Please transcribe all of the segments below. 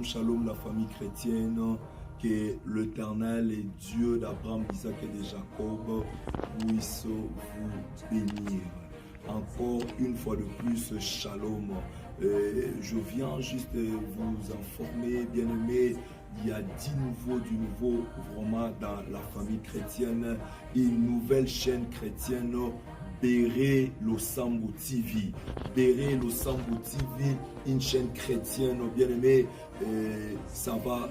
Shalom, la famille chrétienne, que l'Éternel et Dieu d'Abraham, d'Isaac et de Jacob puisse vous bénir. Encore une fois de plus, shalom. Je viens juste vous informer, bien-aimés, il y a du nouveau vraiment dans la famille chrétienne, une nouvelle chaîne chrétienne, Béré Losambo TV. Béré Losambo TV, une chaîne chrétienne, bien-aimée. Ça va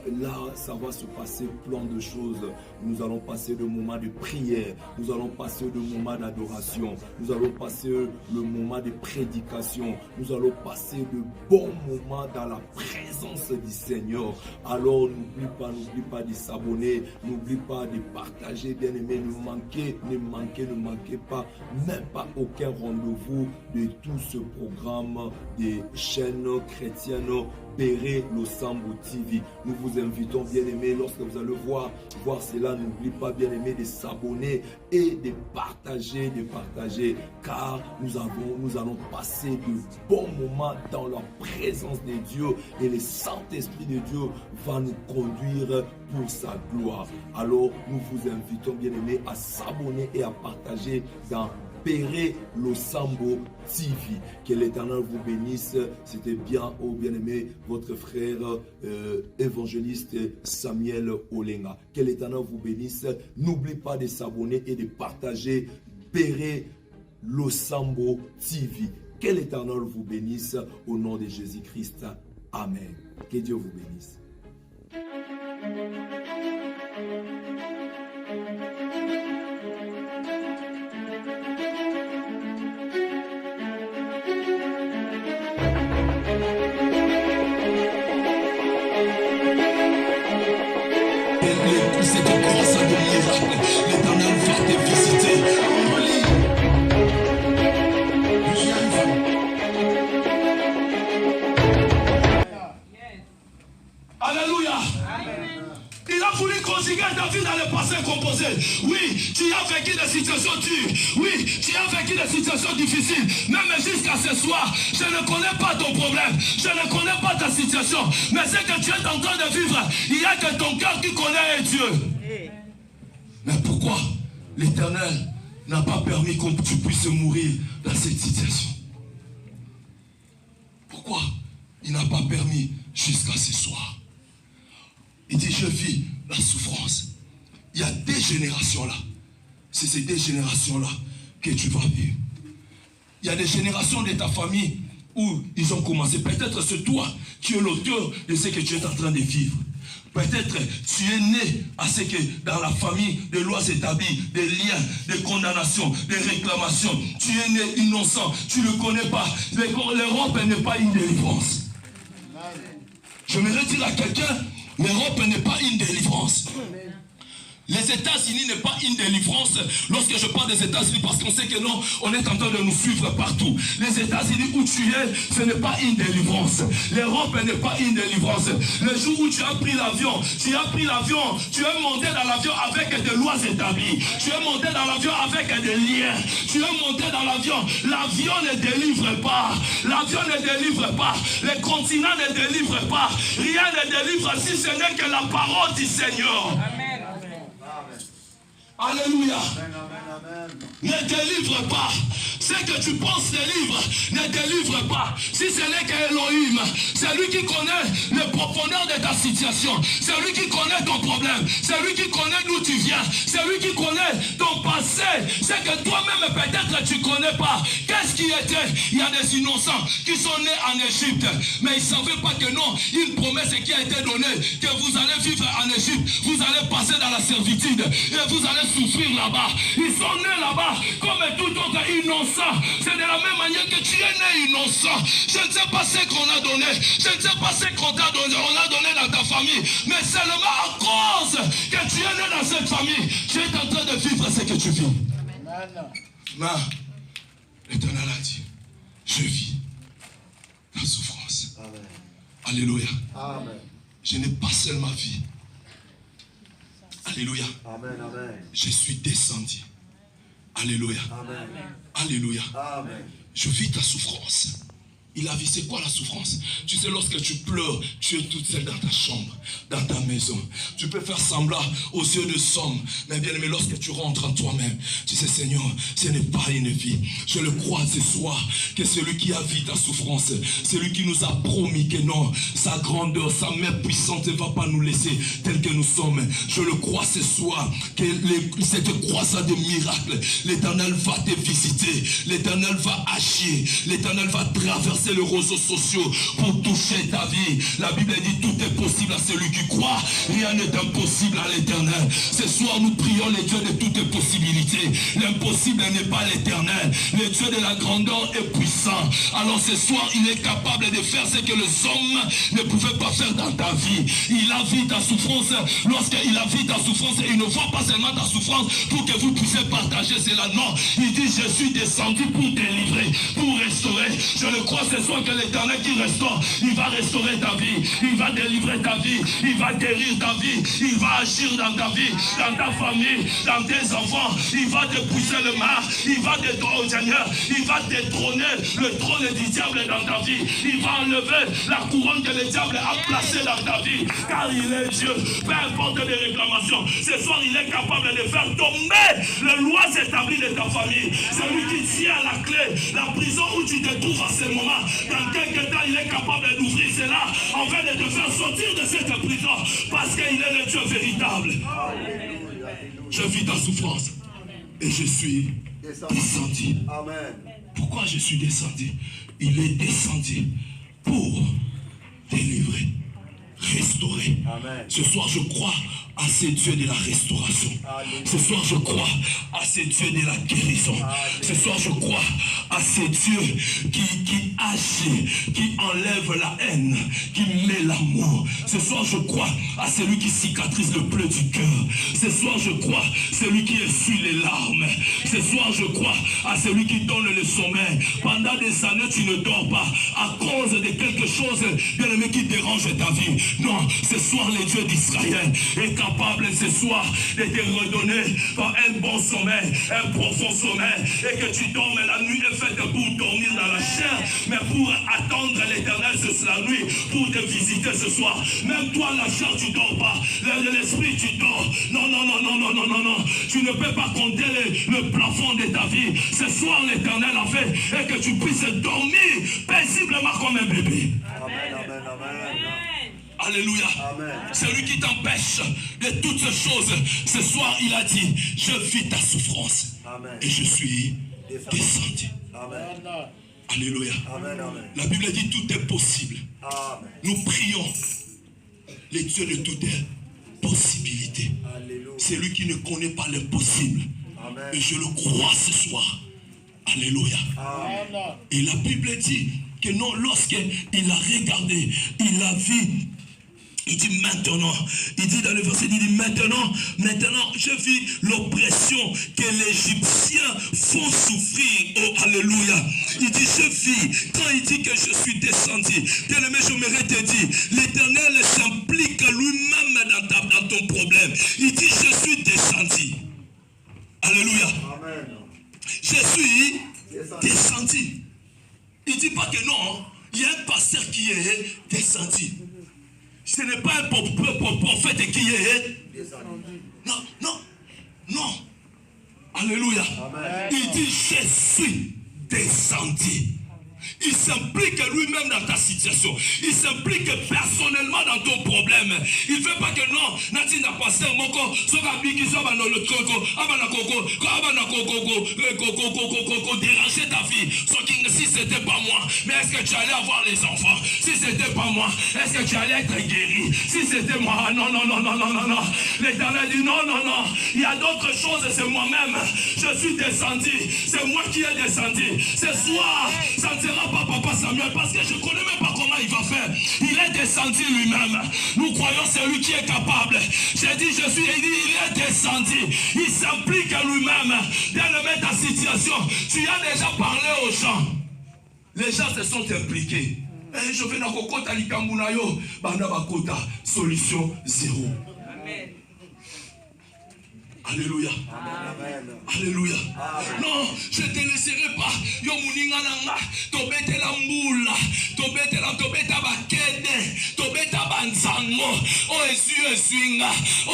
se passer plein de choses. Nous allons passer de moments de prière, nous allons passer de moments d'adoration, nous allons passer le moment de prédication, nous allons passer de bons moments dans la présence du Seigneur. Alors n'oublie pas de s'abonner, n'oublie pas de partager, bien aimé, ne manquez pas, même pas aucun rendez-vous de tout ce programme des chaînes chrétiennes Béré Losambo TV. Nous vous invitons, bien aimés, lorsque vous allez voir cela, n'oubliez pas, bien aimé, de s'abonner et de partager, car nous allons passer de bons moments dans la présence de Dieu et le Saint-Esprit de Dieu va nous conduire pour sa gloire. Alors, nous vous invitons, bien aimés, à s'abonner et à partager dans Béré Losambo TV. Que l'Éternel vous bénisse. C'était bien, bien-aimé, votre frère évangéliste Samuel Olenga. Que l'Éternel vous bénisse. N'oubliez pas de s'abonner et de partager Béré Losambo TV. Que l'Éternel vous bénisse au nom de Jésus-Christ. Amen. Que Dieu vous bénisse. C'est ton commence à de miracle. L'Éternel va te visiter. Alléluia. Il a voulu conjuguer David dans le passé composé. Oui, tu as vécu des situations dures. Oui, tu as vécu des situations difficiles. Même jusqu'à ce soir, je ne connais pas ton problème. Je ne connais pas ta situation. Mais ce que tu es en train de vivre, il n'y a que ton cœur qui connaît Dieu. Mais pourquoi l'Éternel n'a pas permis que tu puisses mourir dans cette situation? Pourquoi il n'a pas permis jusqu'à ce soir? Il dit, je vis la souffrance. Il y a des générations là. C'est ces des générations là que tu vas vivre. Il y a des générations de ta famille où ils ont commencé. Peut-être c'est toi qui es l'auteur de ce que tu es en train de vivre. Peut-être tu es né à ce que dans la famille des lois établies, des liens, des condamnations, des réclamations. Tu es né innocent, tu ne le connais pas. L'Europe n'est pas une délivrance. Je voudrais dire à quelqu'un, l'Europe n'est pas une délivrance. Les États-Unis n'est pas une délivrance. Lorsque je parle des États-Unis, parce qu'on sait que non, on est en train de nous suivre partout. Les États-Unis où tu es, ce n'est pas une délivrance. L'Europe n'est pas une délivrance. Le jour où tu as pris l'avion, tu es monté dans l'avion avec des lois établies. Tu es monté dans l'avion avec des liens. Tu es monté dans l'avion. L'avion ne délivre pas. L'avion ne délivre pas. Les continents ne délivrent pas. Rien ne délivre si ce n'est que la parole du Seigneur. Amen. Alléluia. Ne délivre pas. Ce que tu penses délivre, ne délivre pas. Si ce n'est qu'Elohim, c'est lui qui connaît les profondeurs de ta situation. C'est lui qui connaît ton problème. C'est lui qui connaît d'où tu viens. C'est lui qui connaît ton passé. C'est que toi-même peut-être Peut-être tu ne connais pas. Qu'est-ce qui était? Il y a des innocents qui sont nés en Égypte, mais ils ne savaient pas que non, une promesse qui a été donnée, que vous allez vivre en Égypte, vous allez passer dans la servitude et vous allez souffrir là-bas. Ils sont nés là-bas comme tout autre innocent. C'est de la même manière que tu es né innocent. Je ne sais pas ce qu'on a donné, je ne sais pas ce qu'on t'a donné, on a donné dans ta famille, mais seulement à cause que tu es né dans cette famille, tu es en train de vivre ce que tu vis. Mais l'Éternel a dit, je vis la souffrance. Amen. Alléluia. Amen. Je n'ai pas seulement vie. Alléluia. Amen, amen. Je suis descendu. Alléluia. Amen. Alléluia. Amen. Je vis ta souffrance. Il a vu, c'est quoi la souffrance? Tu sais, lorsque tu pleures, tu es toute seule dans ta chambre, dans ta maison. Tu peux faire semblant aux yeux de somme, mais bien aimé, lorsque tu rentres en toi-même, tu sais, Seigneur, ce n'est pas une vie. Je le crois ce soir, que celui qui a vu ta souffrance, celui qui nous a promis que non, sa grandeur, sa main puissante ne va pas nous laisser tel que nous sommes. Je le crois ce soir, que cette croissance de miracles, l'Éternel va te visiter, l'Éternel va agir, l'Éternel va traverser les réseaux sociaux pour toucher ta vie. La Bible dit tout est possible à celui qui croit. Rien n'est impossible à l'Éternel. Ce soir nous prions le Dieu de toutes les possibilités. L'impossible n'est pas l'Éternel. Le Dieu de la grandeur est puissant. Alors ce soir il est capable de faire ce que les hommes ne pouvaient pas faire dans ta vie. Il a vu ta souffrance. Lorsqu'il a vu ta souffrance, il ne voit pas seulement ta souffrance pour que vous puissiez partager cela. Non, il dit je suis descendu pour délivrer, pour restaurer. Je le crois ce soir que l'Éternel qui restaure, il va restaurer ta vie, il va délivrer ta vie, il va guérir ta vie, il va agir dans ta vie, dans ta famille, dans tes enfants, il va dépouiller le mal, il va détrôner, Seigneur, il va détrôner le trône du diable dans ta vie, il va enlever la couronne que le diable a placée dans ta vie, car il est Dieu, peu importe les réclamations, ce soir il est capable de faire tomber les lois établies de ta famille, celui qui tient la clé, la prison où tu te trouves à ce moment. Dans quelques temps, il est capable d'ouvrir cela afin de te faire sortir de cette prison parce qu'il est le Dieu véritable. Je vis ta souffrance et je suis descendu. Pourquoi je suis descendu? Il est descendu pour délivrer, restaurer. Amen. Ce soir, je crois à ce Dieu de la restauration. Amen. Ce soir, je crois à ce Dieu de la guérison. Amen. Ce soir, je crois à ce Dieu qui agit, qui enlève la haine, qui met l'amour. Ce soir, je crois à celui qui cicatrise le pleu du cœur. Ce soir, je crois à celui qui essuie les larmes. Ce soir, je crois à celui qui donne le sommeil. Pendant des années, tu ne dors pas à cause de quelque chose, bien aimé, qui dérange ta vie. Non, ce soir, le Dieu d'Israël est capable ce soir de te redonner par un bon sommeil, un profond sommeil, et que tu dormes. La nuit est faite pour dormir dans la chair, mais pour attendre l'Éternel c'est la nuit, pour te visiter ce soir. Même toi, la chair, tu ne dors pas. L'esprit, tu dors. Non, non, non, non, non, non, non, non. Tu ne peux pas compter le plafond de ta vie. Ce soir, l'Éternel a fait et que tu puisses dormir paisiblement comme un bébé. Amen, amen, amen. Alléluia. Celui qui t'empêche de toutes ces choses, ce soir il a dit, je vis ta souffrance. Amen. Et je suis descendu. Amen. Alléluia. Amen, amen. La Bible dit tout est possible. Amen. Nous prions les dieux de toutes possibilités. C'est lui qui ne connaît pas l'impossible. Et je le crois ce soir. Alléluia. Amen. Et la Bible dit que non, lorsqu'il a regardé, il a vu. Il dit maintenant, il dit dans le verset, il dit maintenant, je vis l'oppression que les Égyptiens font souffrir. Oh, alléluia. Il dit, je vis, quand il dit que je suis descendu, bien aimé, je m'aurais te dire, l'Éternel s'implique lui-même dans ton problème. Il dit, je suis descendu. Alléluia. Amen. Je suis descendu. Il ne dit pas que non, il y a un pasteur qui est descendu. Ce n'est pas un prophète qui est descendu. Non, non, non. Alléluia. Amen. Il dit, je suis descendu. Il s'implique lui-même dans ta situation. Il s'implique personnellement dans ton problème. Il ne veut pas que non, Nati n'a pas ça, moko, soka biki, soka no le koko, abana koko, déranger ta vie. Si c'était pas moi, mais est-ce que tu allais avoir les enfants? Si c'était pas moi, est-ce que tu allais être guéri? Si c'était moi, non. L'Éternel dit non. Il y a d'autres choses, c'est moi-même. Je suis descendu. C'est moi qui ai descendu. Ce soir, ça ne sera pas Papa Samuel parce que je ne connais même pas comment il va faire. Il est descendu lui-même. Nous croyons c'est lui qui est capable. J'ai dit, il est descendu. Il s'implique à lui-même dans le mettre en situation. Tu as déjà parlé aux gens. Les gens se sont impliqués. Et je vais dans le Kota Likambunayo, Banda Bakota, solution zéro. Amen. Alléluia. Amen. Alléluia. Amen. Non, je ne te laisserai pas. Yo muninga nanga, tobete la mboula, tobete la bakede, tobete banzango, oh eswinga, oh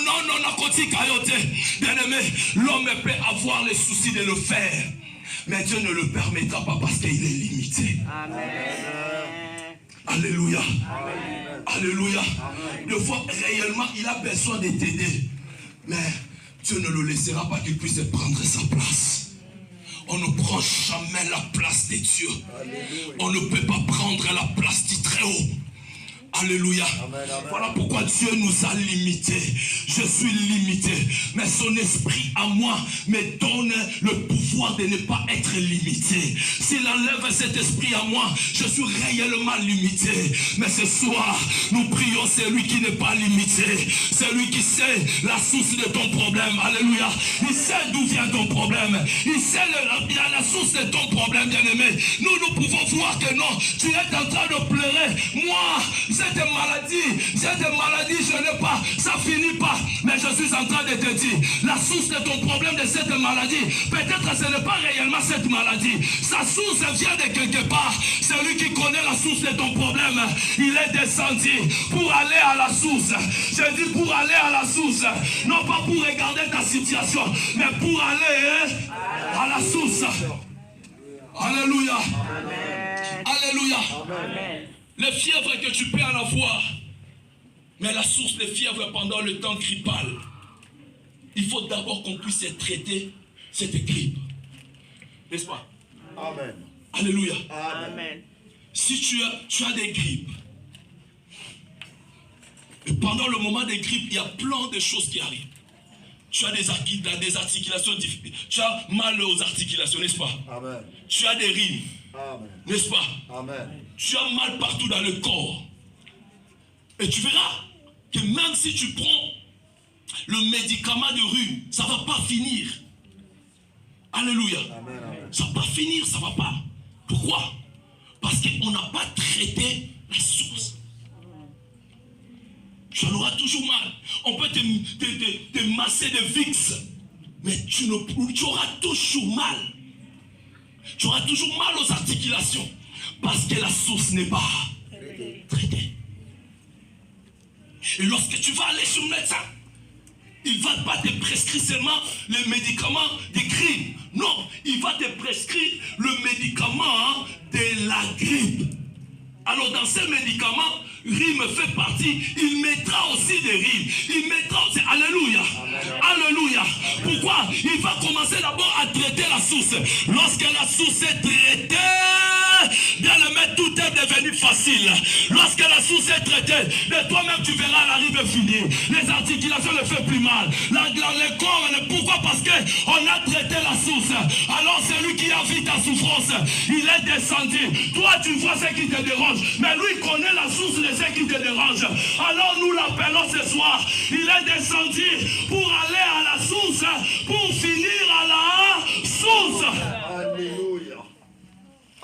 non, nakoti kayote. Bien-aimé, l'homme peut avoir les soucis de le faire, mais Dieu ne le permettra pas parce qu'il est limité. Amen. Alléluia. Amen. Alléluia. Amen. Des fois, réellement, il a besoin de t'aider, mais Dieu ne le laissera pas qu'il puisse prendre sa place. On ne prend jamais la place de Dieu. Alléluia. On ne peut pas prendre la place du Très-Haut. Alléluia. Amen, amen. Voilà pourquoi Dieu nous a limités. Je suis limité. Mais son esprit à moi me donne le pouvoir de ne pas être limité. S'il enlève cet esprit à moi, je suis réellement limité. Mais ce soir, nous prions celui qui n'est pas limité. Celui qui sait la source de ton problème. Alléluia. Il sait d'où vient ton problème. Il sait la source de ton problème, bien-aimé. Nous pouvons voir que non, tu es en train de pleurer. Moi, cette maladie, je n'ai pas, ça finit pas. Mais je suis en train de te dire, la source de ton problème de cette maladie, peut-être ce n'est pas réellement cette maladie. Sa source vient de quelque part. Celui qui connaît la source de ton problème, il est descendu pour aller à la source. Je dis pour aller à la source. Non pas pour regarder ta situation, mais pour aller à la source. Alléluia. Amen. Alléluia. Amen. Les fièvres que tu peux en avoir, mais la source des fièvres pendant le temps grippal, il faut d'abord qu'on puisse traiter cette grippe. N'est-ce pas? Amen. Alléluia. Amen. Si tu as des grippes, et pendant le moment des grippes, il y a plein de choses qui arrivent. Tu as des articulations difficiles. Tu as mal aux articulations, n'est-ce pas? Amen. Tu as des rimes. Amen. N'est-ce pas? Amen. Tu as mal partout dans le corps. Et tu verras que même si tu prends le médicament de rhume, ça ne va pas finir. Alléluia. Amen. Ça ne va pas finir, ça ne va pas. Pourquoi? Parce qu'on n'a pas traité la source. Tu en auras toujours mal. On peut te masser de Vicks, mais tu auras toujours mal. Tu auras toujours mal aux articulations parce que la source n'est pas traitée. Et lorsque tu vas aller chez le médecin, il ne va pas te prescrire seulement les médicaments de grippe. Non, il va te prescrire le médicament de la grippe. Alors dans ces médicaments, rime fait partie, il mettra aussi des rimes. Il mettra aussi, alléluia. Alléluia. Pourquoi? Il va commencer d'abord à traiter la source. Lorsque la source est traitée, bien le mettre, tout est devenu facile. Lorsque la source est traitée, de toi-même tu verras la rive finir. Les articulations ne font plus mal. Le corps, pourquoi? Parce qu'on a traité la source. Alors celui qui a vu ta souffrance, il est descendu. Toi tu vois ce qui te dérange, mais lui connaît la source de ce qui te dérange. Alors nous l'appelons ce soir. Il est descendu pour aller à la source, pour finir à la source. Alléluia.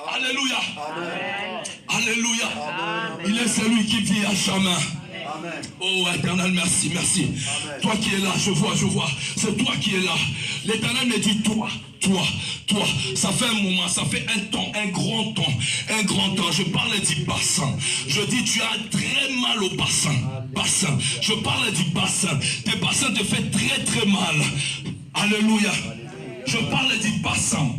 Alléluia. Amen. Alléluia. Amen. Il est celui qui vit à jamais. Amen. Oh Éternel, merci, merci. Amen. Toi qui es là, je vois. C'est toi qui es là. L'Éternel me dit toi. Ça fait un moment, ça fait un temps, un grand temps. Je parle du bassin. Je dis tu as très mal au bassin. Je parle du bassin. Tes bassins te fait très très mal. Alléluia. Je parle du bassin.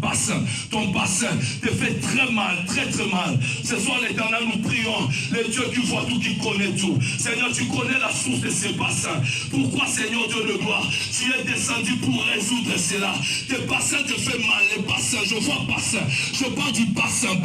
Ton bassin te fait très mal, très très mal. Ce soir, l'Éternel, nous prions. Le Dieu qui voit tout, qui connaît tout. Seigneur, tu connais la source de ces bassins. Pourquoi, Seigneur Dieu de gloire, tu es descendu pour résoudre cela? Tes bassins te fait mal. Les bassins, je vois bassin. Je parle du bassin.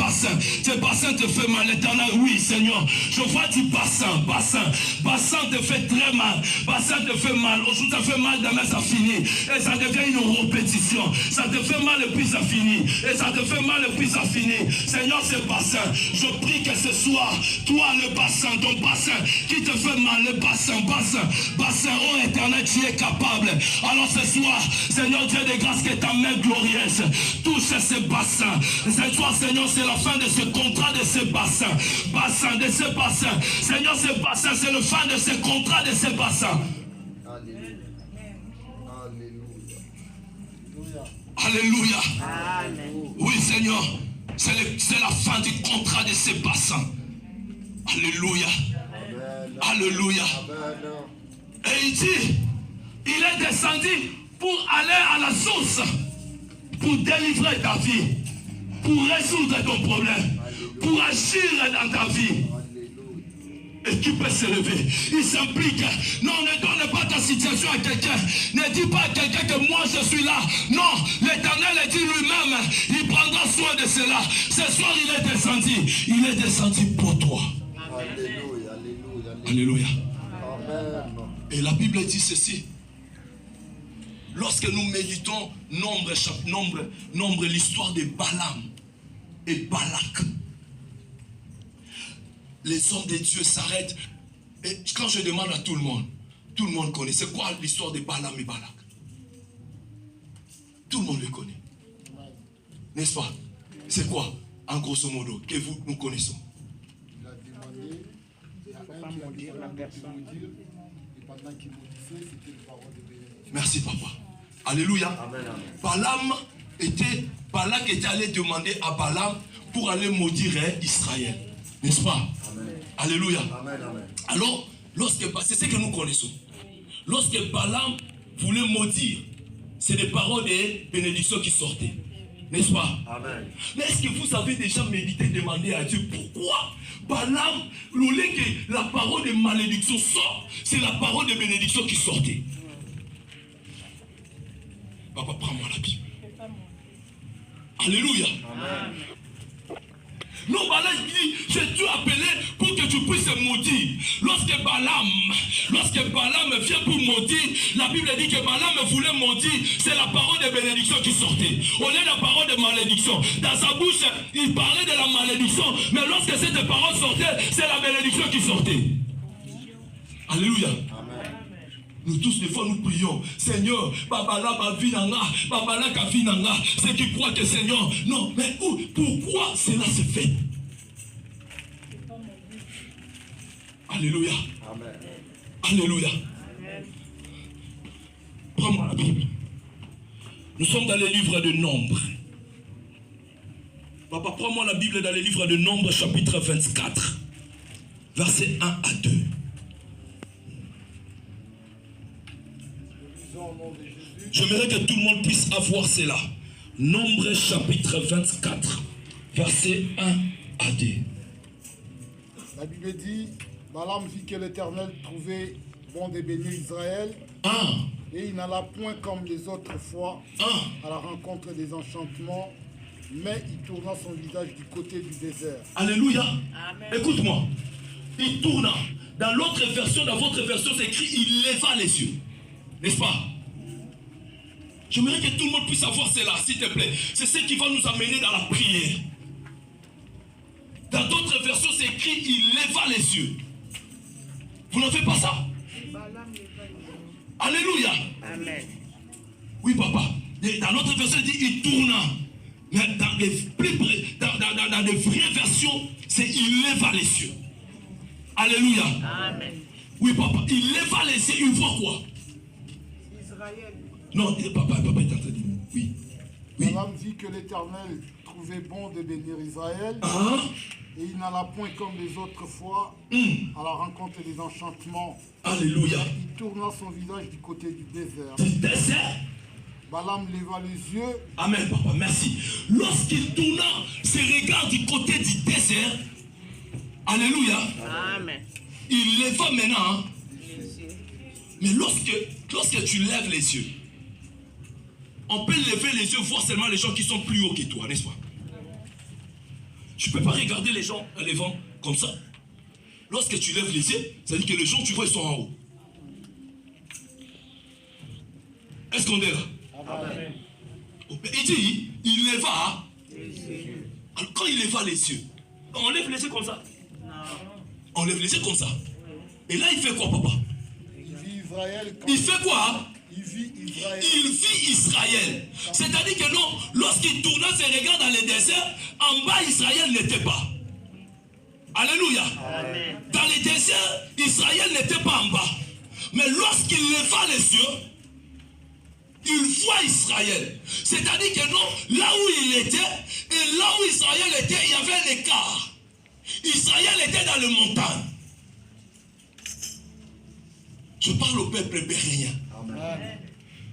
Tes bassins te fait mal. L'Éternel, oui, Seigneur. Je vois du bassin. Bassin te fait très mal. Bassin te fait mal. Aujourd'hui, ça fait mal, demain, ça finit. Et ça devient une répétition. Ça te fait mal et puis ça finit. Et ça te fait mal et puis ça finit. Seigneur, c'est bassin. Je prie que ce soir, toi, le bassin, ton bassin qui te fait mal, le bassin, oh Éternel, tu es capable. Alors ce soir, Seigneur Dieu de grâce, que ta main glorieuse touche ces bassins. Ce soir, Seigneur, c'est la fin de ce contrat de ces bassins. De ces bassins. Seigneur, ces bassins, c'est le fin de ce contrat de ces bassins. Alléluia. Oui, Seigneur. C'est la fin du contrat de ces bassins. Alléluia. Alléluia. Et il dit, il est descendu pour aller à la source, pour délivrer ta vie, pour résoudre ton problème, pour agir dans ta vie. Et qui peut se lever? Il s'implique. Non, ne donne pas ta situation à quelqu'un. Ne dis pas à quelqu'un que moi je suis là. Non, l'Éternel dit lui-même, il prendra soin de cela. Ce soir, il est descendu. Il est descendu pour toi. Alléluia, alléluia. Amen. Et la Bible dit ceci. Lorsque nous méditons nombre l'histoire de Balaam et Balak, les hommes de Dieu s'arrêtent. Et quand je demande à tout le monde connaît. C'est quoi l'histoire de Balaam et Balak? Tout le monde le connaît. N'est-ce pas? C'est quoi, en grosso modo, que nous connaissons? Il a demandé, il a pas maudire la personne. Et pendant qu'il maudissait, c'était une parole de bénédiction. Merci, papa. Alléluia. Amen, amen. Balak était allé demander à Balaam pour aller maudire Israël. N'est-ce pas? Amen. Alléluia. Amen, amen. Alors, c'est ce que nous connaissons. Lorsque Balaam voulait maudire, c'est des paroles de bénédiction qui sortaient. N'est-ce pas? Amen. Mais est-ce que vous avez déjà médité, demandé à Dieu pourquoi Balaam, au lieu que la parole de malédiction sorte, c'est la parole de bénédiction qui sortait? Papa, prends-moi la Bible. Alléluia. Amen. Non, Balaam dit, je t'ai appelé pour que tu puisses maudire. Lorsque Balaam vient pour maudire, la Bible dit que Balaam voulait maudire, c'est la parole de bénédiction qui sortait. Au lieu de la parole de malédiction, dans sa bouche, il parlait de la malédiction, mais lorsque cette parole sortait, c'est la bénédiction qui sortait. Alléluia. Amen. Nous tous, des fois, nous prions, Seigneur, Babala, Bavinanga, Babala, Kavinanga, ceux qui croient que Seigneur, non, mais pourquoi cela se fait? Alléluia. Amen. Alléluia. Amen. Prends-moi la Bible. Nous sommes dans le livre de Nombre. Papa, prends-moi la Bible dans le livre de Nombre, chapitre 24, versets 1 à 2. J'aimerais que tout le monde puisse avoir cela. Nombre chapitre 24, versets 1 à 2. La Bible dit, Balaam vit que l'Éternel trouvait bon de bénir Israël. Et il n'alla point comme les autres fois à la rencontre des enchantements, mais il tourna son visage du côté du désert. Alléluia. Écoute-moi. Il tourna. Dans l'autre version, dans votre version, c'est écrit, il leva les yeux. N'est-ce pas? J'aimerais que tout le monde puisse avoir cela, s'il te plaît. C'est ce qui va nous amener dans la prière. Dans d'autres versions, c'est écrit, il leva les yeux. Vous n'avez pas ça? Alléluia. Amen. Oui, papa. Dans l'autre version, il dit, il tourna. Mais dans les vraies versions, c'est il leva les yeux. Alléluia. Amen. Oui, papa. Il leva les yeux, il voit quoi? Israël. Non, papa est en train de dire. Oui. Balaam vit que l'Éternel trouvait bon de bénir Israël. Et il n'alla point comme les autres fois à la rencontre des enchantements. Alléluia. Il tourna son visage du côté du désert. Du désert. Balaam leva les yeux. Amen, papa, merci. Lorsqu'il tourna ses regards du côté du désert, alléluia, Amen. il leva maintenant. Mais lorsque tu lèves les yeux, on peut lever les yeux, voir seulement les gens qui sont plus hauts que toi, n'est-ce pas? Tu ne peux pas regarder les gens en levant comme ça. Lorsque tu lèves les yeux, ça veut dire que les gens, tu vois, ils sont en haut. Est-ce qu'on est là? Amen. Il dit, il leva les yeux. Alors quand il leva les yeux, on lève les yeux comme ça. Non. On lève les yeux comme ça. Et là, il fait quoi, papa? Il vit Israël. Il fait quoi? Il vit Israël. Il vit Israël. C'est-à-dire que non, lorsqu'il tourna ses regards dans le désert, en bas, Israël n'était pas. Alléluia. Amen. Dans le désert, Israël n'était pas en bas. Mais lorsqu'il leva les yeux, il voit Israël. C'est-à-dire que non, là où il était et là où Israël était, il y avait un écart. Israël était dans les montagnes. Je parle au peuple béréen.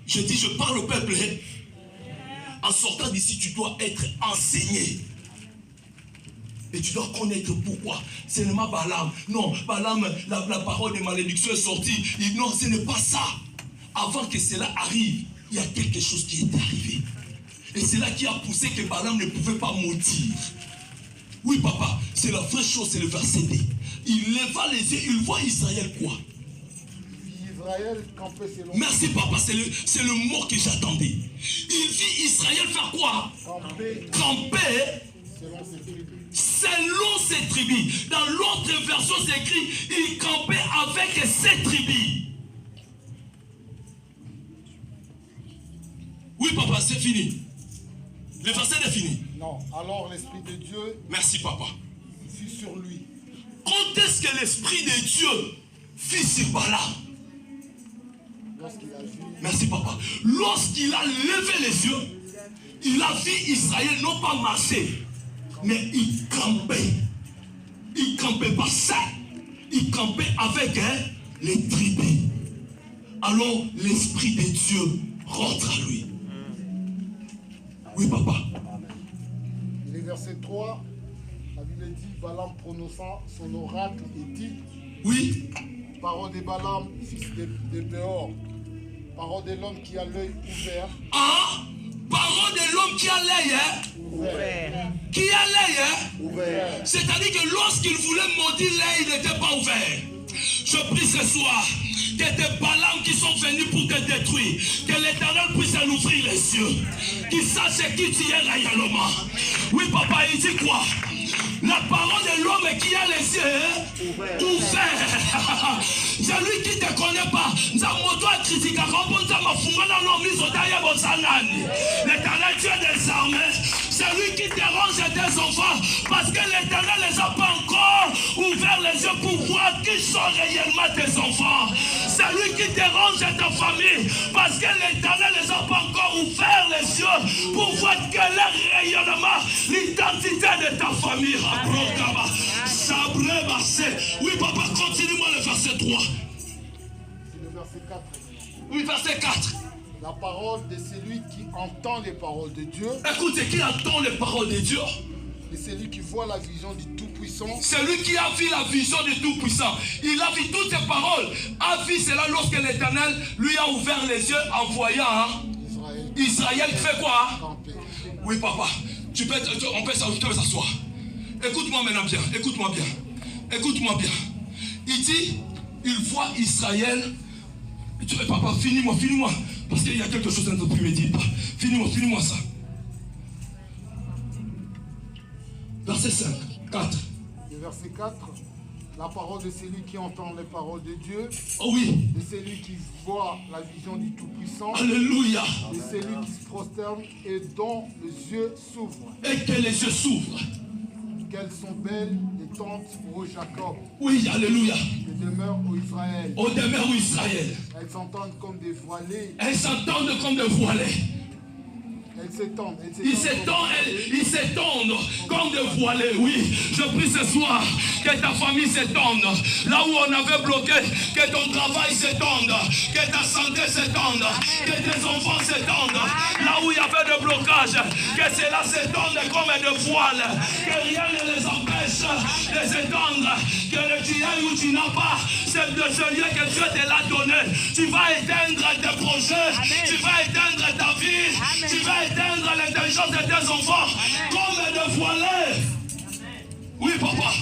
Je dis, je parle au peuple. En sortant d'ici, tu dois être enseigné. Et tu dois connaître pourquoi. C'est le Balaam. Non, Balaam, la parole de malédiction est sortie. Non, ce n'est pas ça. Avant que cela arrive, il y a quelque chose qui est arrivé. Et c'est là qui a poussé que Balaam ne pouvait pas maudire. Oui, papa, c'est la vraie chose, c'est le verset D. Il leva les yeux, il voit Israël quoi? Israël campait selon. Merci, papa, c'est le mot que j'attendais. Il vit Israël faire quoi? Camper Selon ses tribus. Selon ses tribus. Dans l'autre version, c'est écrit, il campait avec ses tribus. Oui, papa, c'est fini. Le verset est fini. Non, alors l'Esprit de Dieu Merci, papa. fut sur lui. Quand est-ce que l'Esprit de Dieu fit sur Balaam? Lorsqu'il a vu. Merci, papa. Lorsqu'il a levé les yeux, il a vu Israël non pas marcher, mais il campait. Il campait pas ça. Il campait avec les tribus. Alors l'Esprit de Dieu rentre à lui. Oui, papa. Le verset 3, la Bible dit, Balaam prononçant son oracle et dit, Oui. parole de Balaam, fils de Béor, parole de l'homme qui a l'œil ouvert. Ah, parole de l'homme qui a l'œil, Ouvert. qui a l'œil, Ouvert. c'est-à-dire que lorsqu'il voulait maudire l'œil, il n'était pas ouvert. Je prie ce soir que des Balaam qui sont venus pour te détruire, que l'Éternel puisse nous ouvrir les yeux, qu'il sache qui tu es réellement. Oui, papa, il dit quoi? La parole de l'homme qui a les yeux ouverts. Celui qui ne te connaît pas, l'Éternel Dieu des armées, celui qui dérange tes enfants, parce que l'Éternel ne les a pas encore ouvert les yeux pour voir qui sont réellement tes enfants. Celui qui dérange ta famille, parce que l'Éternel ne les a pas encore ouvert les yeux pour voir quel est réellement l'identité de ta famille. Oui, papa, continue-moi le verset 3. C'est le verset 4. Oui, verset 4. La parole de celui qui entend les paroles de Dieu. Écoutez, qui entend les paroles de Dieu? Et celui qui voit la vision du Tout-Puissant. Celui qui a vu la vision du Tout-Puissant. Il a vu toutes ces paroles. A vu cela lorsque l'Éternel lui a ouvert les yeux en voyant Israël fait quoi? Campé. Oui, papa. On peut s'asseoir. Écoute-moi maintenant bien. Écoute-moi bien. Écoute-moi bien. Il dit, il voit Israël. Papa, finis-moi. Parce qu'il y a quelque chose que je ne me dis pas. Finis-moi ça. Verset 5, 4. Le verset 4. La parole de celui qui entend les paroles de Dieu. Oh oui. De celui qui voit la vision du Tout-Puissant. Alléluia. De celui qui se prosterne et dont les yeux s'ouvrent. Et que les yeux s'ouvrent. Qu'elles sont belles les tentes ô Jacob. Oui, alléluia. Les demeures ô Israël. Aux demeures Israël. Elles s'entendent comme des voilées. Elles s'entendent comme des voilées. Elles Ils s'étendent comme des voilées. Oui, je prie ce soir que ta famille s'étende. Là où on avait bloqué, que ton travail s'étende, que ta santé s'étende, que tes enfants s'étendent. Là où il y avait de blocage, que cela s'étende comme des voiles, que rien ne les empêche de s'étendre, que le tu aies ou tu n'as pas, c'est de ce lieu que Dieu te l'a donné. Tu vas éteindre tes projets, tu vas éteindre ta vie, tu vas éteindre l'intelligence de tes enfants comme des voilées. Oui, papa.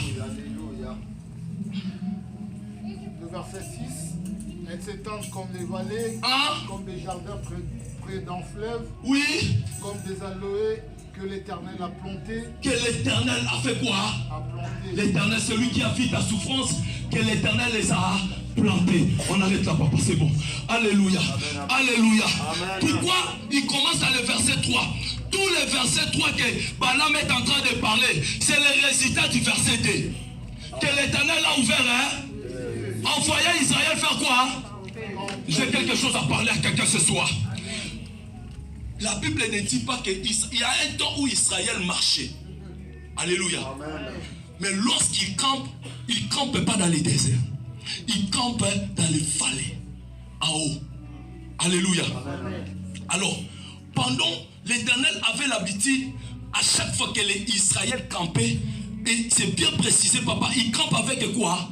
Le verset 6, elles s'étendent comme des vallées, comme des jardins près d'un fleuve, Oui. comme des aloès que l'Éternel a plantés. Que l'Éternel a fait quoi? L'Éternel, celui qui a vu ta souffrance, que l'Éternel les a plantés. On arrête là, papa, c'est bon. Alléluia. Alléluia. Pourquoi il commence à le verset 3? Tous les versets 3 que Balaam est en train de parler, c'est le résultat du verset 2. Que l'Éternel a ouvert, envoyé Israël faire quoi? J'ai quelque chose à parler à quelqu'un ce soir. La Bible ne dit pas qu'il y a un temps où Israël marchait. Alléluia. Mais lorsqu'il campe, il ne campe pas dans les déserts. Il campe dans les vallées, en haut. Alléluia. Alors, pendant, l'Éternel avait l'habitude, à chaque fois que les Israël campaient, et c'est bien précisé, papa, il campe avec quoi?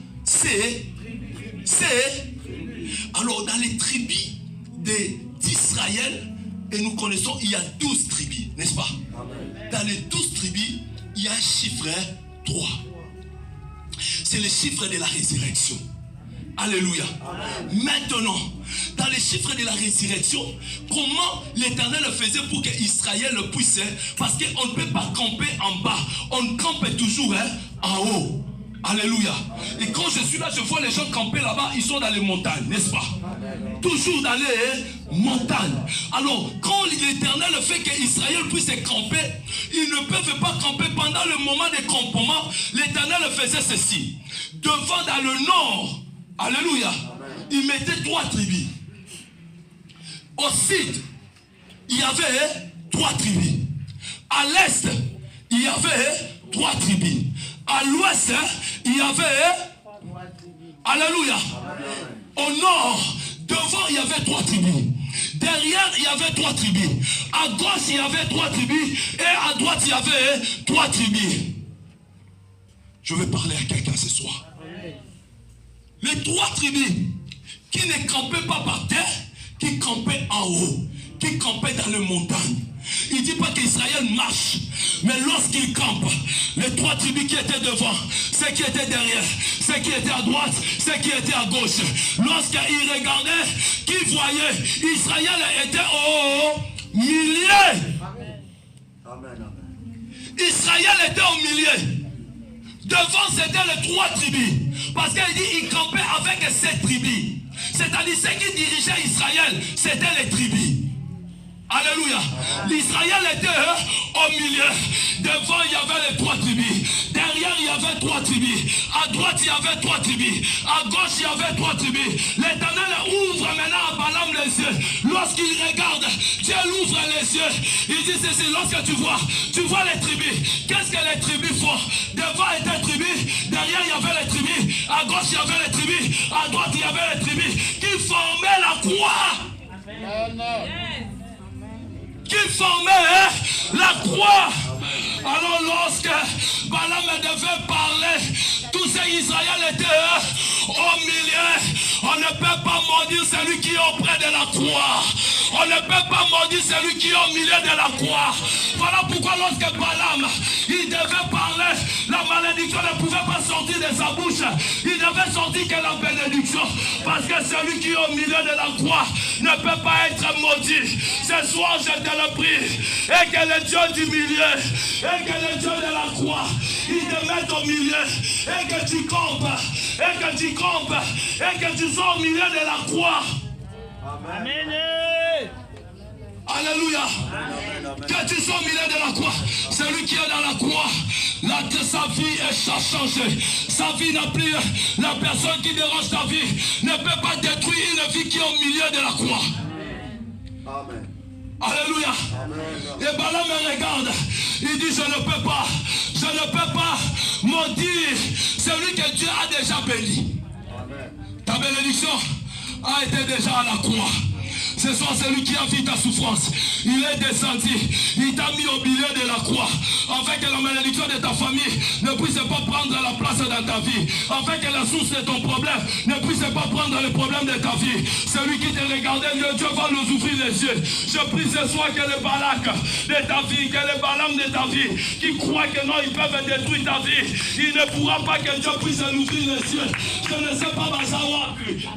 Alors, dans les tribus d'Israël, et nous connaissons, il y a 12 tribus, n'est-ce pas? Dans les 12 tribus, il y a un chiffre 3. C'est le chiffre de la résurrection. Alléluia. Maintenant, dans les chiffres de la résurrection, comment l'Éternel faisait pour que Israël puisse? Parce qu'on ne peut pas camper en bas, on campe toujours en haut. Alléluia. Et quand je suis là, je vois les gens camper là-bas, ils sont dans les montagnes, n'est-ce pas? Toujours dans les montagnes. Alors, quand l'Éternel fait qu'Israël puisse camper, ils ne peuvent pas camper pendant le moment de campement. L'Éternel faisait ceci. Devant, dans le nord, alléluia, il mettait 3 tribus. Au sud, il y avait 3 tribus. À l'est, il y avait 3 tribus. À l'ouest, il y avait, alléluia, au nord, devant il y avait 3 tribus. Derrière il y avait 3 tribus. À gauche il y avait 3 tribus. Et à droite il y avait 3 tribus. Je vais parler à quelqu'un ce soir. Les 3 tribus qui ne campaient pas par terre, qui campaient en haut, qui campaient dans les montagnes. Il ne dit pas qu'Israël marche, mais lorsqu'il campe, les 3 tribus qui étaient devant, ceux qui étaient derrière, ceux qui étaient à droite, ceux qui étaient à gauche, lorsqu'ils regardaient, qu'ils voyaient, Israël était au milieu. Israël était au milieu. Devant c'était les 3 tribus. Parce qu'il dit qu'il campait avec 7 tribus. C'est-à-dire ceux qui dirigeaient Israël, c'était les tribus. Alléluia. L'Israël était au milieu. Devant, il y avait les 3 tribus. Derrière, il y avait 3 tribus. À droite, il y avait 3 tribus. À gauche, il y avait 3 tribus. L'Éternel ouvre maintenant à Balaam les yeux. Lorsqu'il regarde, Dieu ouvre les yeux. Il dit ceci, lorsque tu vois les tribus. Qu'est-ce que les tribus font? Devant était tribus. Derrière, il y avait les tribus. À gauche, il y avait les tribus. À droite, il y avait les tribus qui formaient la croix. Amen. Qui formait la croix. Alors lorsque Balaam devait parler, tous ces Israël étaient au milieu. On ne peut pas maudire celui qui est auprès de la croix. On ne peut pas maudire celui qui est au milieu de la croix. Voilà pourquoi lorsque Balaam, il devait parler, la malédiction ne pouvait pas sortir de sa bouche. Il devait sortir que la bénédiction. Parce que celui qui est au milieu de la croix ne peut pas être maudit. Ce soir, je te le prie. Et que le Dieu du milieu, et que le Dieu de la croix, il te mette au milieu. Et que tu campes, et que tu campes, et que tu sois au milieu de la croix. Amen. Alléluia. Que tu sois au milieu de la croix. Celui qui est dans la croix, là, sa vie est changée. Sa vie n'a plus. La personne qui dérange ta vie ne peut pas détruire une vie qui est au milieu de la croix. Amen. Alléluia. Et Balaam me regarde. Il dit, je ne peux pas maudire celui que Dieu a déjà béni. Ta bénédiction a été déjà à la croix. Ce soir, celui qui a vu ta souffrance, il est descendu, il t'a mis au milieu de la croix, afin que la malédiction de ta famille ne puisse pas prendre la place dans ta vie, afin que la source de ton problème ne puisse pas prendre le problème de ta vie. Celui qui te regardait, Dieu va nous ouvrir les yeux. Je prie ce soir que le Balak de ta vie, que le Balaam de ta vie, qui croit que non, ils peuvent détruire ta vie, il ne pourra pas que Dieu puisse nous ouvrir les yeux. Je ne sais pas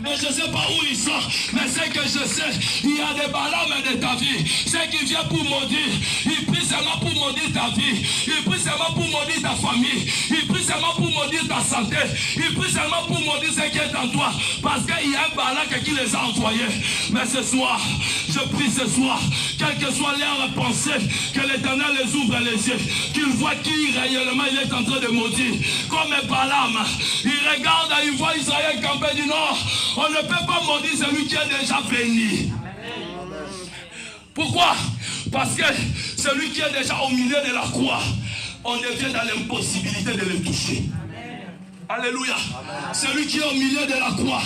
mais je ne sais pas où ils sont, mais c'est que je sais, il y a des Balaam de ta vie, c'est qui vient pour maudire, il prie seulement pour maudire ta vie, il prie seulement pour maudire ta famille, il prie seulement pour maudire ta santé, il prie seulement pour maudire ce qui est en toi, parce qu'il y a un Balak qui les a envoyés. Mais ce soir, je prie ce soir, quelle que soit leur pensée, que l'Éternel les ouvre les yeux, qu'ils voient qui réellement il est en train de maudire. Comme un Balaam, il regarde et il voit Israël camper du nord. On ne peut pas maudire celui qui est déjà béni. Pourquoi? Parce que celui qui est déjà au milieu de la croix, on devient dans l'impossibilité de le toucher. Alléluia. Celui qui est au milieu de la croix,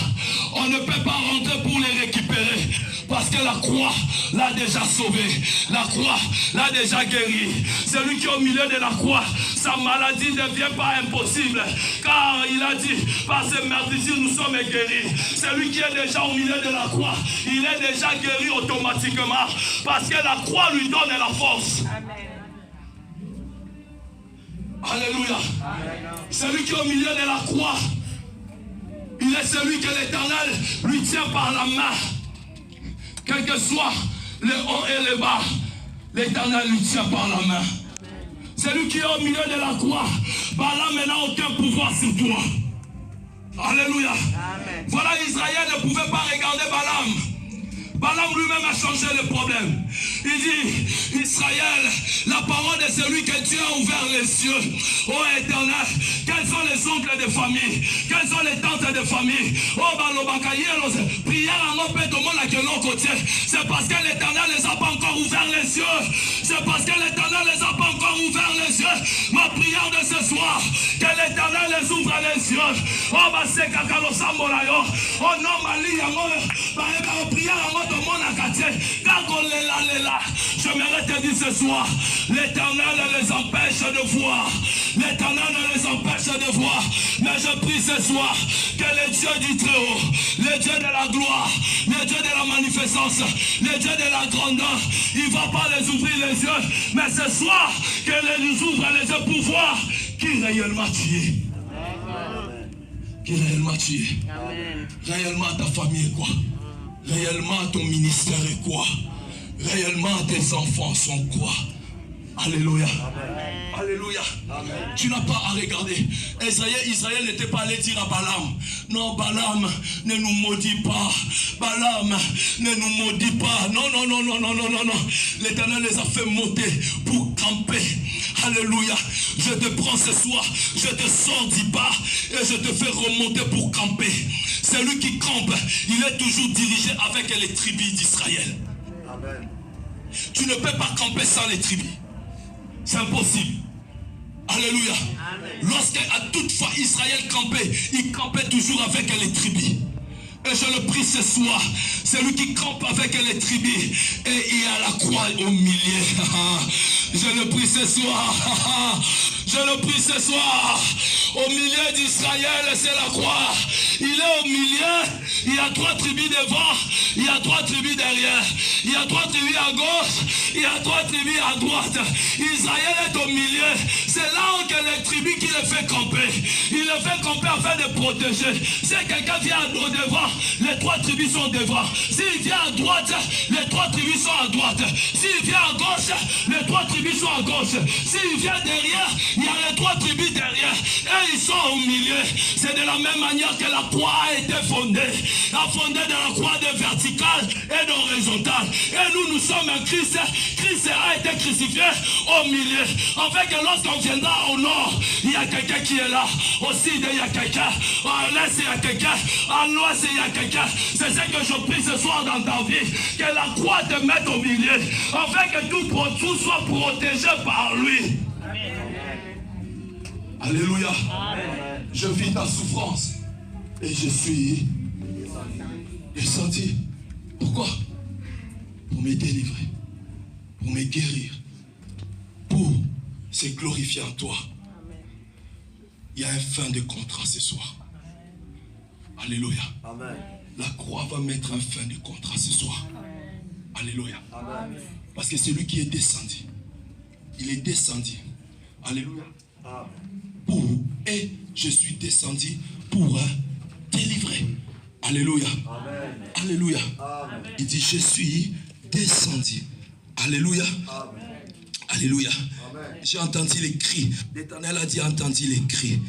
on ne peut pas rentrer pour les récupérer. Parce que la croix l'a déjà sauvé. La croix l'a déjà guéri. Celui qui est au milieu de la croix, sa maladie ne devient pas impossible. Car il a dit, par ses meurtrissures nous sommes guéris. Celui qui est déjà au milieu de la croix, il est déjà guéri automatiquement. Parce que la croix lui donne la force. Amen. Alléluia. Celui qui est au milieu de la croix, il est celui que l'Éternel lui tient par la main. Quel que soit le haut et le bas, l'Éternel lui tient par la main. Celui qui est au milieu de la croix, Balaam n'a aucun pouvoir sur toi. Alléluia. Amen. Voilà, Israël ne pouvait pas regarder Balaam. Balaam lui-même a changé le problème. Il dit, Israël, la parole de celui que Dieu a ouvert les cieux. Oh Éternel, quels sont les oncles de famille? Quelles sont les tantes de famille? Oh Balobakayelos, prière en mon père de mon accueillant côté. C'est parce que l'Éternel ne les a pas encore ouvert les yeux. C'est parce que l'Éternel ne les a pas encore ouvert les yeux. Ma prière de ce soir, que l'Éternel les ouvre les yeux. Oh Basekakalosamolayo. Oh non, Mali, prière en mon je m'arrête de dire ce soir, l'Éternel les empêche de voir. L'Éternel les empêche de voir. Mais je prie ce soir que le Dieu du Très-Haut, le Dieu de la gloire, le Dieu de la manifestance, le Dieu de la grandeur, il ne va pas les ouvrir les yeux. Mais ce soir, qu'il nous ouvre les yeux pour voir qui réellement tu es. Qui réellement tu es. Réellement ta famille est quoi? Réellement ton ministère est quoi? Réellement tes enfants sont quoi? Alléluia. Amen. Alléluia. Amen. Tu n'as pas à regarder. Israël n'était pas allé dire à Balaam, non, Balaam, ne nous maudis pas. Balaam, ne nous maudis pas. Non, non, non, non, non, non, non, non. L'Éternel les a fait monter pour camper. Alléluia. Je te prends ce soir, je te sors du bas et je te fais remonter pour camper. Celui qui campe, il est toujours dirigé avec les tribus d'Israël. Amen. Tu ne peux pas camper sans les tribus. C'est impossible. Alléluia. Lorsque à toute fois Israël campait, il campait toujours avec les tribus. Et je le prie ce soir, celui qui campe avec les tribus et il y a la croix au milieu. Je le prie ce soir. Je le prie ce soir. Au milieu d'Israël, c'est la croix. Il est au milieu. Il y a 3 tribus devant. Il y a 3 tribus derrière. Il y a 3 tribus à gauche. Il y a 3 tribus à droite. Israël est au milieu. C'est là où les tribus qui le fait camper. Il le fait camper afin de protéger. Si quelqu'un vient au devant, les 3 tribus sont devant. S'il vient à droite, les 3 tribus sont à droite. S'il vient à gauche, les 3 tribus sont à gauche. S'il vient derrière, Il y a les 3 tribus derrière. Et ils sont au milieu. C'est de la même manière que la croix a été fondée. La fondée de la croix de verticale et d'horizontale. Et nous sommes en Christ. Christ a été crucifié au milieu. En fait que lorsqu'on viendra au nord, il y a quelqu'un qui est là. Au sud, il y a quelqu'un. À l'est, il y a quelqu'un. À l'ouest, il y a quelqu'un. C'est ce que je prie ce soir dans ta vie. Que la croix te mette au milieu. En fait que tout soit protégé par lui. Alléluia. Amen. Je vis ta souffrance et je suis descendu. Pourquoi? Pour me délivrer, pour me guérir, pour se glorifier en toi. Amen. Il y a un fin de contrat ce soir. Amen. Alléluia. Amen. La croix va mettre un fin de contrat ce soir. Amen. Alléluia. Amen. Parce que c'est lui qui est descendu. Il est descendu. Alléluia. Amen. Et je suis descendu pour délivrer. Alléluia. Amen. Alléluia. Amen. Il dit je suis descendu. Alléluia. Amen. Alléluia. Amen. J'ai entendu les cris. L'Éternel a dit entendu les cris.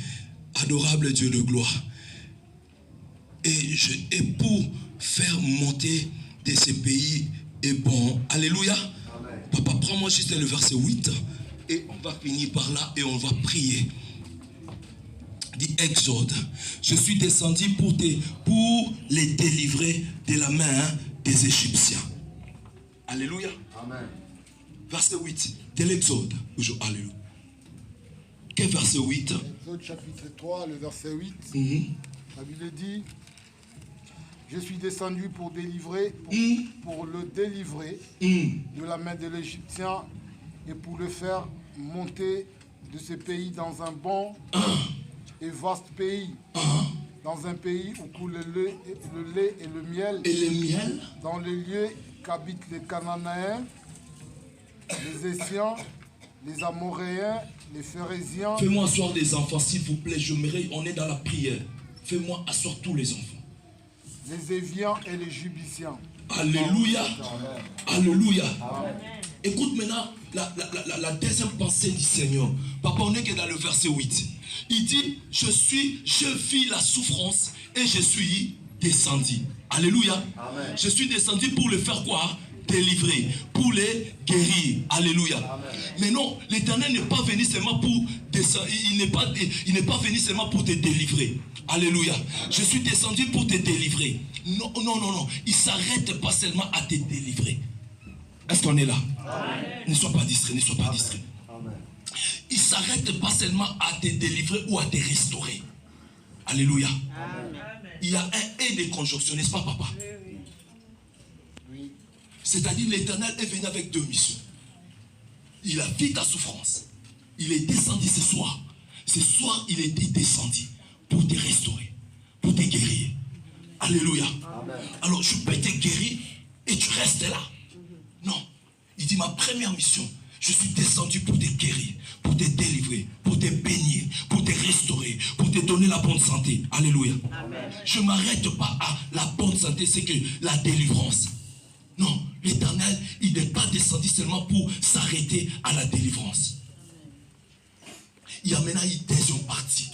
Adorable Dieu de gloire. Et pour faire monter de ces pays est bon. Alléluia. Amen. Papa, prends-moi juste le verset 8 et on va finir par là et on va prier. Dit Exode, je suis descendu pour les délivrer de la main des Égyptiens. Alléluia. Amen. Verset 8 de l'Exode. Alléluia. Quel verset 8? Exode chapitre 3, le verset 8. La Bible dit, je suis descendu pour délivrer, pour le délivrer de la main de l'Égyptien et pour le faire monter de ce pays dans un bon et vaste pays, dans un pays où coule le lait et le miel, dans les lieux qu'habitent les Cananéens, les Essiens, les Amoréens, les Phérésiens. Fais-moi asseoir des enfants, s'il vous plaît, on est dans la prière. Fais-moi asseoir tous les enfants. Les Éviens et les Jubiciens. Alléluia. Alléluia. Amen. Écoute maintenant la deuxième pensée du Seigneur. Papa, on n'est que dans le verset 8. Il dit, je vis la souffrance et je suis descendu. Alléluia. Amen. Je suis descendu pour le faire quoi? Délivrer, pour les guérir. Alléluia. Amen. Mais non, l'Éternel n'est pas venu seulement pour descendre, il n'est pas venu seulement pour te délivrer. Alléluia. Je suis descendu pour te délivrer. Non. Il ne s'arrête pas seulement à te délivrer. Est-ce qu'on est là? Amen. Ne sois pas distrait, Amen. Il ne s'arrête pas seulement à te délivrer ou à te restaurer. Alléluia. Amen. Il y a un et de conjonction, n'est-ce pas, papa? Oui. C'est-à-dire l'Éternel est venu avec 2 missions. Il a vu ta souffrance. Il est descendu ce soir. Ce soir, il est descendu pour te restaurer, pour te guérir. Alléluia. Amen. Alors, je peux te guérir et tu restes là. Non. Il dit, ma première mission, je suis descendu pour te guérir, pour te délivrer, pour te bénir, pour te restaurer, pour te donner la bonne santé. Alléluia. Amen. Je ne m'arrête pas à la bonne santé, c'est que la délivrance. Non, l'Éternel, il n'est pas descendu seulement pour s'arrêter à la délivrance. Il y a maintenant une deuxième partie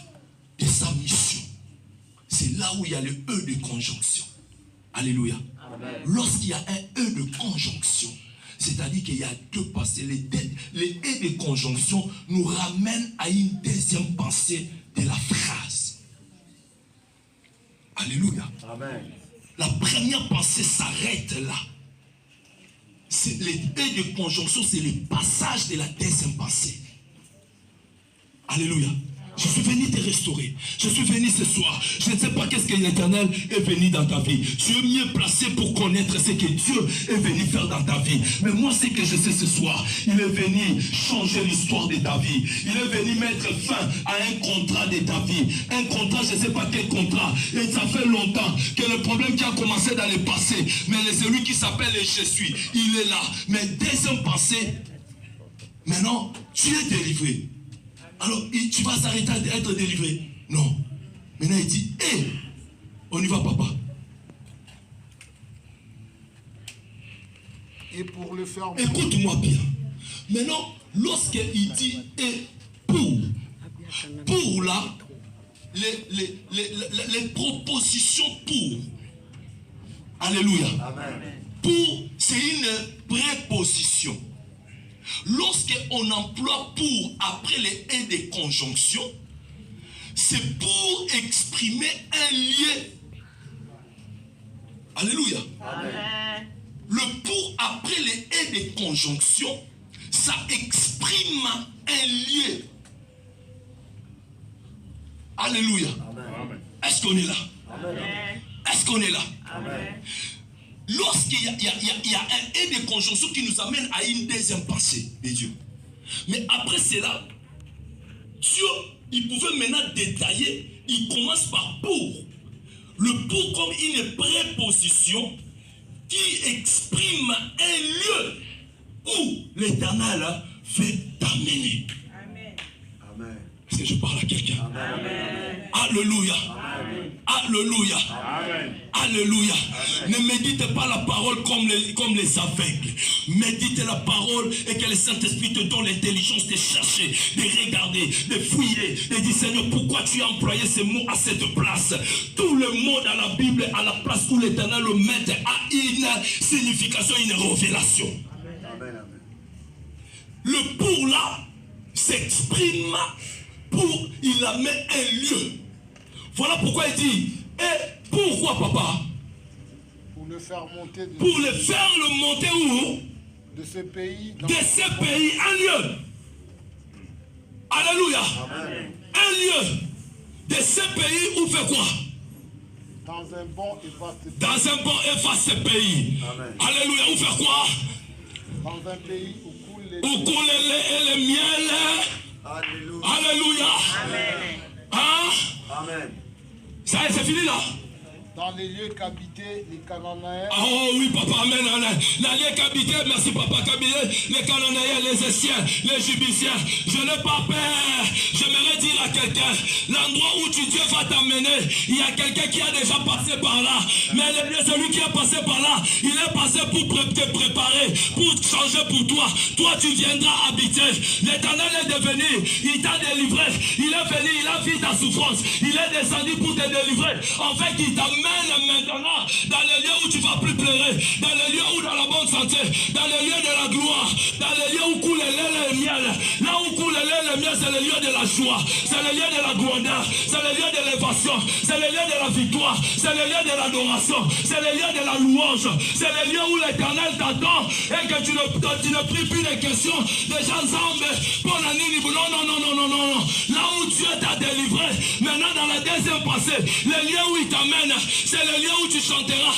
de sa mission. C'est là où il y a le E de conjonction. Alléluia. Amen. Lorsqu'il y a un E de conjonction, c'est-à-dire qu'il y a 2 pensées. Les E de conjonction nous ramènent à une deuxième pensée de la phrase. Alléluia. Amen. La première pensée s'arrête là. Les E de conjonction, c'est le passage de la deuxième pensée. Alléluia. Je suis venu te restaurer. Je suis venu ce soir. Je ne sais pas qu'est-ce que l'Éternel est venu dans ta vie. Tu es mieux placé pour connaître ce que Dieu est venu faire dans ta vie. Mais moi, ce que je sais ce soir, il est venu changer l'histoire de ta vie. Il est venu mettre fin à un contrat de ta vie. Un contrat, je ne sais pas quel contrat. Et ça fait longtemps que le problème qui a commencé dans le passé. Mais celui qui s'appelle Je suis, il est là. Mais deuxième pensée, maintenant, tu es délivré. Alors, tu vas s'arrêter à être délivré? Non. Maintenant, il dit, hé, on y va, papa. Et pour le faire... Écoute-moi bien. Maintenant, lorsqu'il dit, et pour Pour là, les propositions pour. Alléluia. Amen. Pour, c'est une préposition. Lorsqu'on emploie pour après les et des conjonctions, c'est pour exprimer un lien. Alléluia. Amen. Le pour après les et des conjonctions, ça exprime un lien. Alléluia. Amen. Est-ce qu'on est là? Amen. Est-ce qu'on est là? Amen. Lorsqu'il y a un et des conjonctions qui nous amène à une deuxième pensée de Dieu. Mais après cela, Dieu, il pouvait maintenant détailler, il commence par pour. Le pour comme une préposition qui exprime un lieu où l'Éternel veut t'amener. Amen. Amen. Est-ce que je parle à quelqu'un? Amen. Alléluia. Amen. Alléluia. Amen. Alléluia. Ne médite pas la parole comme les aveugles. Médite la parole et que le Saint-Esprit te donne l'intelligence de chercher, de regarder, de fouiller, de dire Seigneur, pourquoi tu as employé ces mots à cette place? Tout le mot dans la Bible, à la place où l'Éternel le met, a une signification, une révélation. Amen. Amen. Le pour là s'exprime pour, il a mis un lieu. Voilà pourquoi il dit, et pourquoi papa? Pour le faire monter Pour le faire le monter où? de ce pays De ce pays, un lieu. Alléluia. Amen. Un lieu de ce pays où fait quoi? dans un bon et vaste pays. Dans un bon et vaste pays. Amen. Alléluia. Où faire quoi? Dans un pays où coule les Où coule le lait et le miel. Alléluia. Alléluia. Amen. Hein? Amen. Ça y est, c'est fini là. dans les lieux qu'habitaient les Cananéens. Oh oui, papa, amen, amen. Dans les lieux qu'habitaient, merci papa, qu'habitaient les Cananéens, les Essiens, les Jubiciens. Je n'ai pas peur. J'aimerais dire à quelqu'un, l'endroit où Dieu va t'amener, il y a quelqu'un qui a déjà passé par là. Mais celui qui est passé par là, il est passé pour te préparer, pour changer pour toi. Toi, tu viendras habiter. L'Éternel est devenu, il t'a délivré. Il est venu, il a vu ta souffrance. Il est descendu pour te délivrer. En fait, il t'amène maintenant dans le lieu où tu vas plus pleurer, dans le lieu où dans la bonne santé, dans le lieu de la gloire, dans le lieu où coule le lait et le miel. Là où coule le lait et le miel, c'est le lieu de la joie, c'est le lieu de la grandeur, c'est le lieu de l'élévation, c'est le lieu de la victoire, c'est le lieu de l'adoration, c'est le lieu de la louange, c'est le lieu où l'Éternel t'attend et que tu ne pries plus de questions des gens ensemble. Non. Là où Dieu t'a délivré, maintenant dans la deuxième passée, le lieu où il t'amène, c'est le lieu où tu chanteras.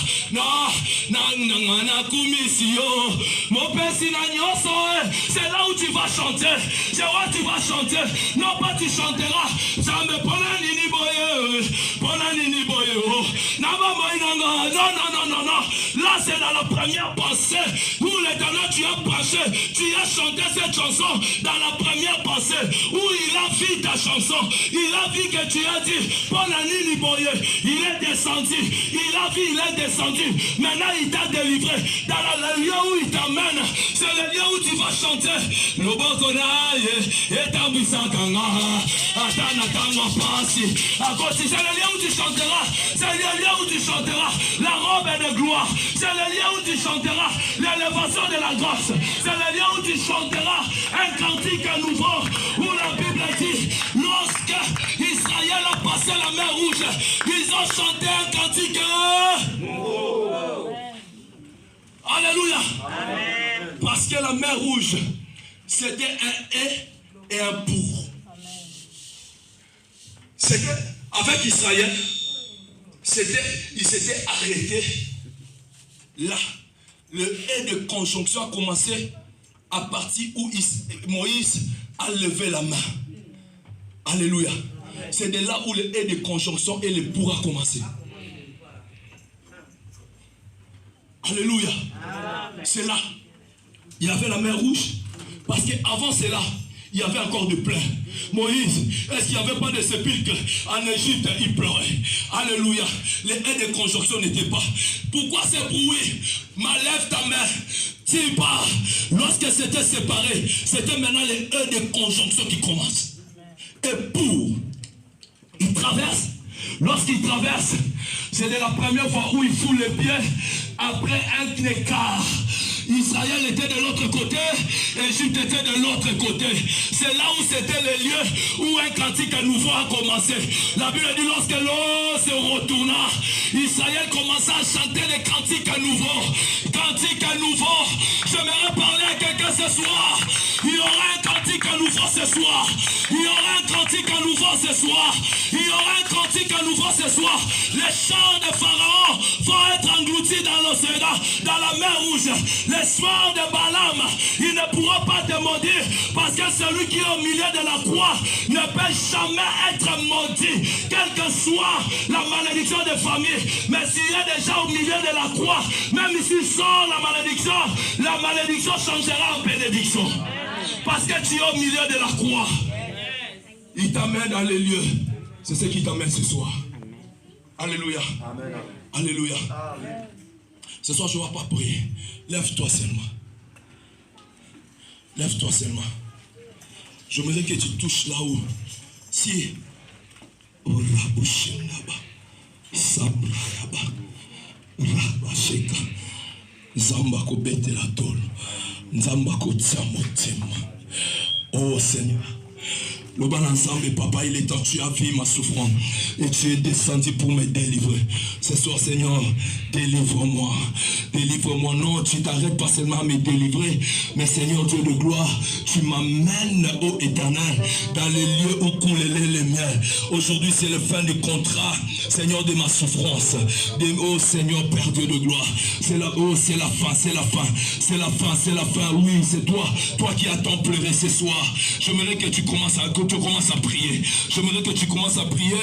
C'est là où tu vas chanter. C'est là où tu vas chanter. Non pas tu chanteras. Non. Là c'est dans la première pensée où l'Éternel tu as passé. Tu as chanté cette chanson dans la première pensée où il a vu ta chanson. Il a vu que tu as dit il est descendu. Il a vu, il est descendu. Maintenant il t'a délivré. Dans le lieu où il t'amène, c'est le lieu où tu vas chanter. C'est le lieu où tu chanteras. C'est le lieu où tu chanteras la robe de gloire. C'est le lieu où tu chanteras l'élévation de la grâce. C'est le lieu où tu chanteras un cantique nouveau. Où la Bible dit, lorsque Israël a passé la mer rouge, ils ont chanté un cantique. Alléluia. Amen. Parce que la mer rouge, c'était un et un pour. C'est qu'avec Israël, il s'était arrêté là. Le et de conjonction a commencé à partir où Moïse a levé la main. Alléluia. C'est de là où le et de conjonction et le pour a commencé. Alléluia. C'est là. Il y avait la mer rouge. Parce qu'avant cela, il y avait encore de plein. Moïse, est-ce qu'il n'y avait pas de sépulcre en Égypte? Il pleurait. Alléluia. Les haies de conjonction n'étaient pas. Pourquoi ces bruits? Lève ta main. Tire pas. Lorsque c'était séparé, c'était maintenant les haies de conjonction qui commencent. Et pour, il traverse. Lorsqu'il traverse, c'est de la première fois où il fout les pieds après un écart. Israël était de l'autre côté, Égypte était de l'autre côté. C'est là où c'était le lieu où un cantique à nouveau a commencé. La Bible dit lorsque l'eau se retourna, Israël commença à chanter des cantiques à nouveau. Cantique à nouveau. J'aimerais parler à quelqu'un ce soir. Il y aura un cantique à nouveau ce soir. Il y aura un cantique à nouveau ce soir. Il y aura un cantique à nouveau ce soir. Les chants de Pharaon vont être engloutis dans l'océan, dans la mer Rouge. Les soirs de Balaam, il ne pourra pas te maudire parce que celui qui est au milieu de la croix ne peut jamais être maudit, quelle que soit la malédiction de famille. Mais s'il est déjà au milieu de la croix, même s'il sort la malédiction changera en bénédiction. Parce que tu es au milieu de la croix. Il t'amène dans les lieux. C'est ce qui t'amène ce soir. Alléluia. Amen. Alléluia. Amen. Ce soir, je ne vais pas prier. Lève-toi seulement. Lève-toi seulement. J'aimerais que tu touches là où. Si. Oh Seigneur. Le bon ensemble, papa, il est temps, tu as vu ma souffrance et tu es descendu pour me délivrer. Ce soir, Seigneur, délivre-moi. Délivre-moi. Non, tu t'arrêtes pas seulement à me délivrer, mais Seigneur Dieu de gloire, tu m'amènes, ô Éternel, dans les lieux où coulent les miens. Aujourd'hui, c'est le fin du contrat, Seigneur, de ma souffrance. Oh Seigneur, Père Dieu de gloire. C'est la fin, c'est la fin. C'est la fin, c'est la fin. Oui, c'est toi qui as tant pleuré ce soir. J'aimerais que tu commences à prier. J'aimerais que tu commences à prier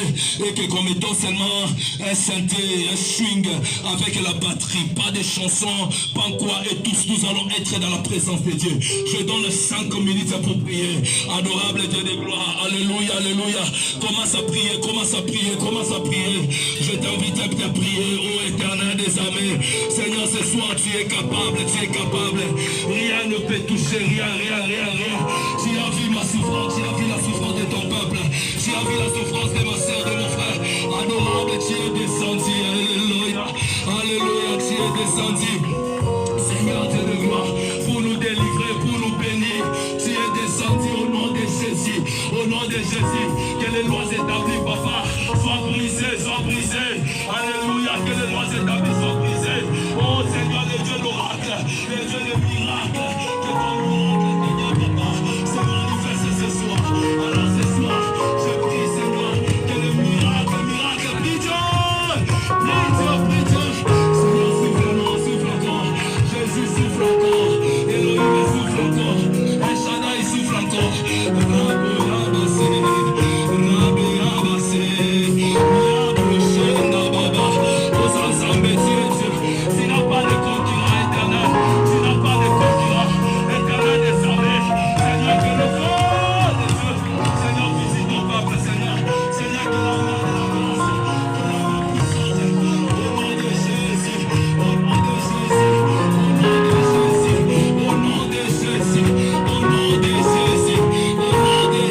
et que comme étant seulement un synthé, un swing avec la batterie, pas de chansons, pas quoi, et tous nous allons être dans la présence de Dieu. Je donne 5 minutes pour prier. Adorable Dieu de gloire. Alléluia, alléluia. Commence à prier, commence à prier, commence à prier. Je t'invite à prier, ô Éternel des armées. Seigneur, ce soir, tu es capable, tu es capable. Rien ne peut toucher, rien. Tu as vu ma souffrance, tu as vu la souffrance de ton peuple. Tu as vu la souffrance de ma soeur, de mon frère. Adorable, tu es descendu. Alléluia. Alléluia, tu es descendu. Seigneur Dieu de gloire, pour nous délivrer, pour nous bénir. Tu es descendu au nom de Jésus. Au nom de Jésus, que les lois établies, papa, soient brisées, soient brisées. Alléluia, que les lois établies soient brisées. Oh Seigneur, le Dieu de l'oracle, le Dieu de miracle, que ton miracle, Seigneur, papa, se manifeste ce soir. Alors ce soir, je prie, Seigneur, que le miracle, prie Dieu. Seigneur, souffle encore. Jésus souffle encore. Elohim souffle encore. El Shaddai souffle encore. Aux ensembles, tu n'as pas de concurrent éternel. Tu n'as pas de concurrent éternel des armées. Seigneur, que le feu de Dieu, Seigneur, visite ton peuple, Seigneur. Seigneur, que la main de la grâce, que la main puissante, au nom de Jésus, au nom de Jésus, au nom de Jésus, au nom de Jésus, au nom de Jésus, au nom de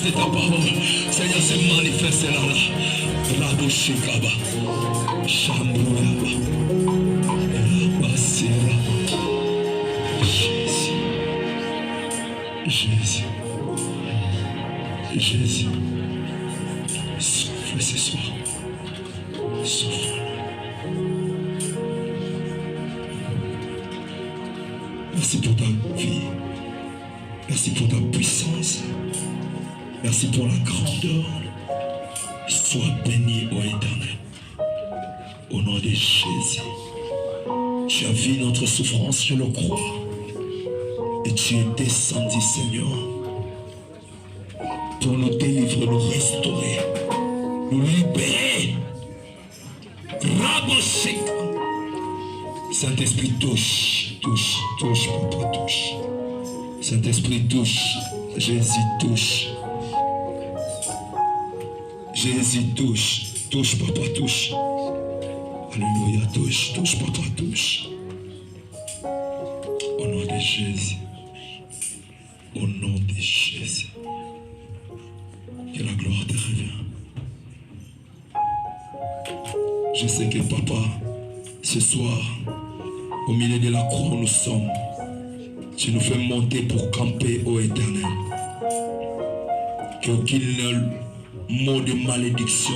de ta parole, Seigneur, se manifeste là. Raboshikaba, Shambouraba, Rabasera. Jésus, Jésus, Jésus, souffle ce soir, souffle. Merci pour ta vie, merci pour ta puissance, merci pour la grandeur. Sois béni, ô Éternel, au nom de Jésus. Tu as vu notre souffrance, je le crois. Et tu es descendu, Seigneur, pour nous délivrer, nous restaurer, nous libérer. Raboshik. Saint-Esprit, touche, touche, touche, papa, touche. Saint-Esprit, touche. Jésus, touche. Jésus, touche. Touche, papa, touche. Alléluia, touche, touche, papa, touche. Au nom de Jésus. Au nom de Jésus. Que la gloire te revienne. Je sais que papa, ce soir, au milieu de la croix où nous sommes, tu nous fais monter pour camper, ô Éternel. Qu'aucun mot de malédiction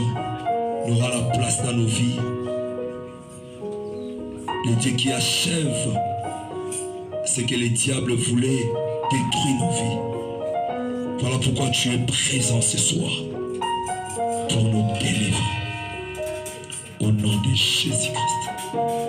n'aura la place dans nos vies. Le Dieu qui achève ce que le diable voulait détruire nos vies. Voilà pourquoi tu es présent ce soir pour nous délivrer. Au nom de Jésus-Christ.